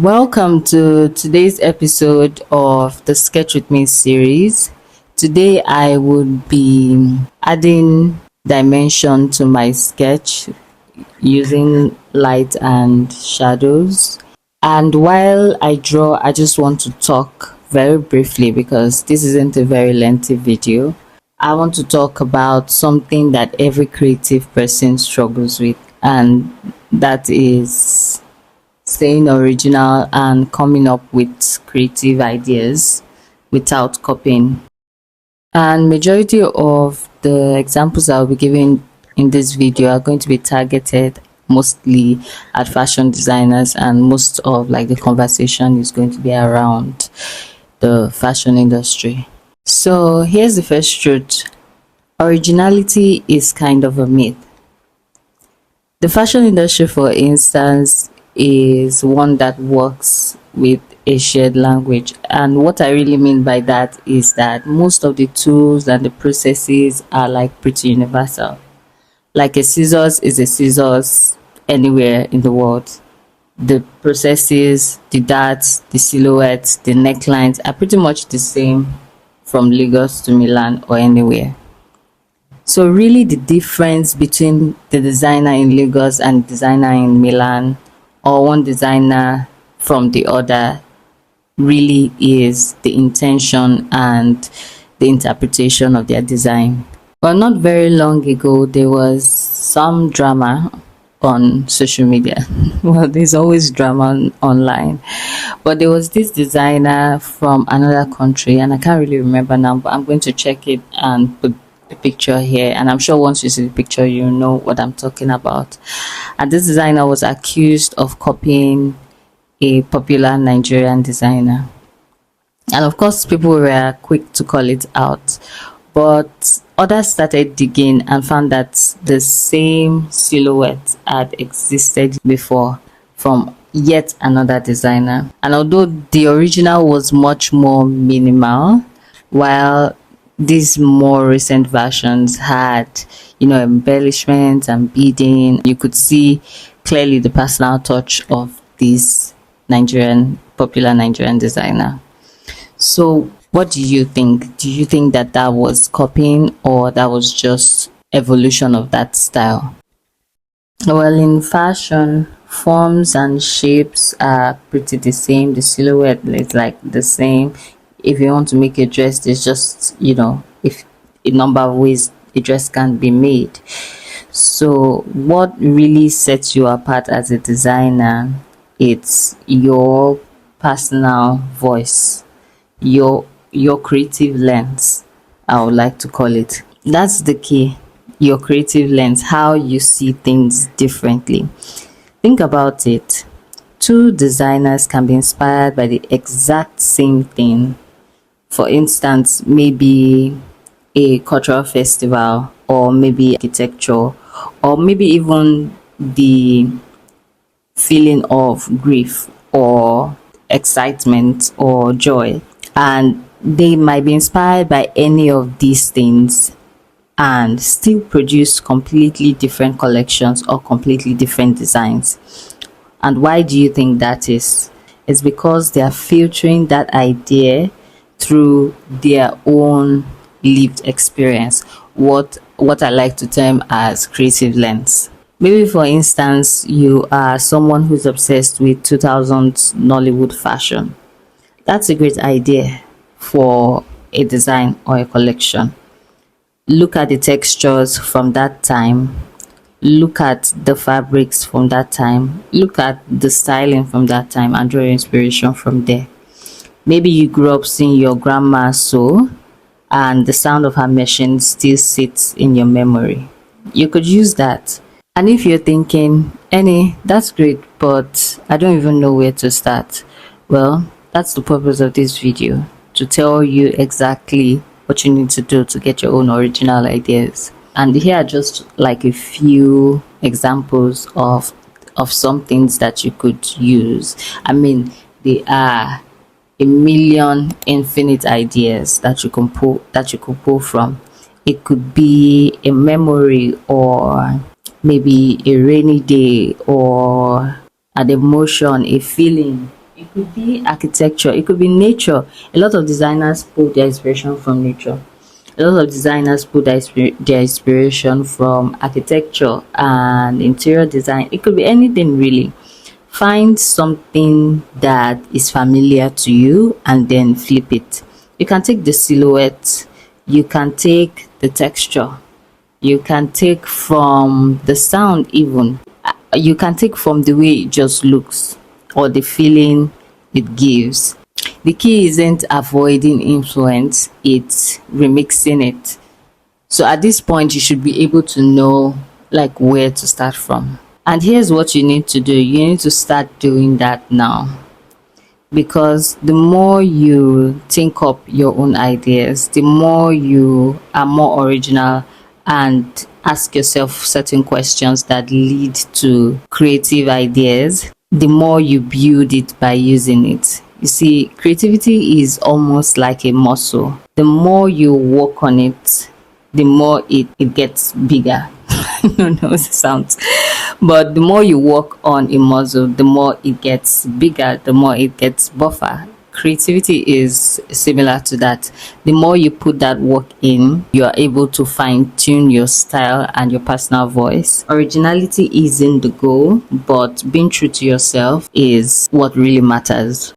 Welcome to today's episode of the Sketch with Me series. Today I would be adding dimension to my sketch using light and shadows. And while I draw, I just want to talk very briefly because this isn't a very lengthy video. I want to talk about something that every creative person struggles with, and that is staying original and coming up with creative ideas without copying. And majority of the examples I'll be giving in this video are going to be targeted mostly at fashion designers, and most of the conversation is going to be around the fashion industry. So here's the first truth. Originality is kind of a myth. The fashion industry, for instance, is one that works with a shared language. And what I really mean by that is that most of the tools and the processes are pretty universal. Like a scissors is a scissors anywhere in the world. The processes, the darts, the silhouettes, the necklines are pretty much the same from Lagos to Milan or anywhere. So really the difference between the designer in Lagos and designer in Milan, or one designer from the other, really is the intention and the interpretation of their design. Well, not very long ago, there was some drama on social media. Well, there's always drama online. But there was this designer from another country, and I can't really remember now, but I'm going to check it and put the picture here. And I'm sure once you see the picture, you know what I'm talking about. And this designer was accused of copying a popular Nigerian designer. And of course, people were quick to call it out. But others started digging and found that the same silhouette had existed before from yet another designer. And although the original was much more minimal, while these more recent versions had, embellishments and beading, you could see clearly the personal touch of this popular Nigerian designer. So what do you think? Do you think that that was copying, or that was just evolution of that style? Well, in fashion, forms and shapes are pretty the same. The silhouette is the same. If you want to make a dress, there's just, if a number of ways a dress can be made. So what really sets you apart as a designer, it's your personal voice, your creative lens, I would like to call it. That's the key. Your creative lens, how you see things differently. Think about it. Two designers can be inspired by the exact same thing. For instance, maybe a cultural festival, or maybe architecture, or maybe even the feeling of grief or excitement or joy. And they might be inspired by any of these things and still produce completely different collections or completely different designs. And why do you think that is? It's because they are filtering that idea through their own lived experience, what I like to term as creative lens. Maybe for instance, you are someone who's obsessed with 2000s Nollywood fashion. That's a great idea for a design or a collection. Look at the textures from that time, look at the fabrics from that time, look at the styling from that time, and draw your inspiration from there. Maybe you grew up seeing your grandma sew, and the sound of her machine still sits in your memory. You could use that. And if you're thinking, Annie, that's great, but I don't even know where to start. Well, that's the purpose of this video, to tell you exactly what you need to do to get your own original ideas. And here are just a few examples of some things that you could use. I mean, there are a million infinite ideas that you could pull from. It could be a memory, or maybe a rainy day, or an emotion, a feeling, It could be architecture, it could be nature. A lot of designers pull their inspiration from nature. A lot of designers pull their inspiration from architecture and interior design. It could be anything really. Find something that is familiar to you and then flip it. You can take the silhouette, you can take the texture, you can take from the sound even. You can take from the way it just looks or the feeling it gives. The key isn't avoiding influence, it's remixing it. So at this point, you should be able to know like where to start from. And here's what you need to do. You need to start doing that now, because the more you think up your own ideas, the more you are more original and ask yourself certain questions that lead to creative ideas, the more you build it by using it. You see, creativity is almost like a muscle. The more you work on it, the more it gets bigger. No, no, it sounds. But the more you work on a muscle, the more it gets bigger, the more it gets buffer. Creativity is similar to that. The more you put that work in, you are able to fine tune your style and your personal voice. Originality isn't the goal, but being true to yourself is what really matters.